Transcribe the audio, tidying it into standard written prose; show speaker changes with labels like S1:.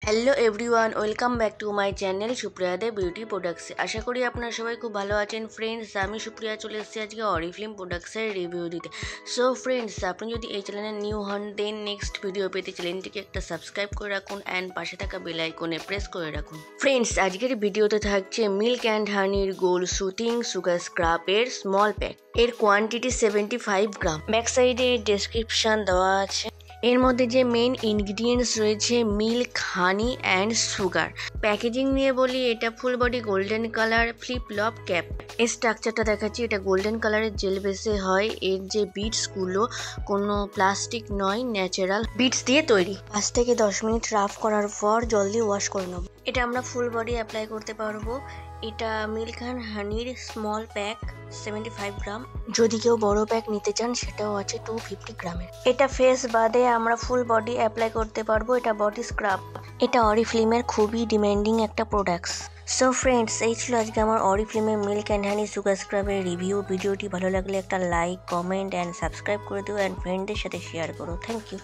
S1: Hello everyone, welcome back to my channel সুপ্রিয়াদের beauty প্রোডাক্টসে। আশা করি আপনারা সবাই খুব ভালো আছেন। ফ্রেন্ডস, আমি সুপ্রিয়া চলে এসেছি আজকে অরিফ্লেম প্রোডাক্টসের রিভিউ দিতে। সো ফ্রেন্ডস, আপনি যদি এই চ্যানেলে নিউ হন দেন নেক্সট ভিডিও পেতে চ্যানেলটিকে একটা সাবস্ক্রাইব করে রাখুন অ্যান্ড পাশে থাকা বেল আইকনে প্রেস করে রাখুন। ফ্রেন্ডস, আজকের ভিডিওতে থাকছে মিল্ক অ্যান্ড হানির গোল্ড সুথিং সুগার স্ক্রাবের স্মল প্যাক। এর কোয়ান্টিটি 75 গ্রাম। ব্যাক সাইডে ডেসক্রিপশন দেওয়া আছে। এর মধ্যে যে মেইন ইনগ্রিডিয়েন্টস রয়েছে milk, honey and sugar. Packaging নিয়ে বলি, এটা full body golden colour flip top cap. এর স্ট্রাকচারটা দেখাচ্ছি, এটা গোল্ডেন কালারের জেল বেসে হয়। এর যে বিটসগুলো কোনো প্লাস্টিক নয়, ন্যাচারাল বিটস দিয়ে তৈরি। 5 থেকে 10 মিনিট রাফ করার পর জল দিয়ে ওয়াশ করে নেব। এটা আমরা ফুল বডি অ্যাপ্লাই করতে পারবো। এটা মিল্ক অ্যান্ড হানির স্মল প্যাক 75 গ্রাম। যদি কেউ বড় প্যাক নিতে চান সেটাও আছে 250 গ্রামের। এটা ফেস বাদে আমরা ফুল বডি অ্যাপ্লাই করতে পারবো। এটা বডি স্ক্রাব। এটা অরিফ্লেমের খুবই ডিমান্ডিং একটা প্রোডাক্টস। সো ফ্রেন্ডস, এই ছিল আজকে আমার অরিফ্লেমের মিল্ক অ্যান্ড হানি সুগার স্ক্রাবের রিভিউ। ভিডিওটি ভালো লাগলে একটা লাইক, কমেন্ট অ্যান্ড সাবস্ক্রাইব করে দিও অ্যান্ড ফ্রেন্ডদের সাথে শেয়ার করো। Thank you.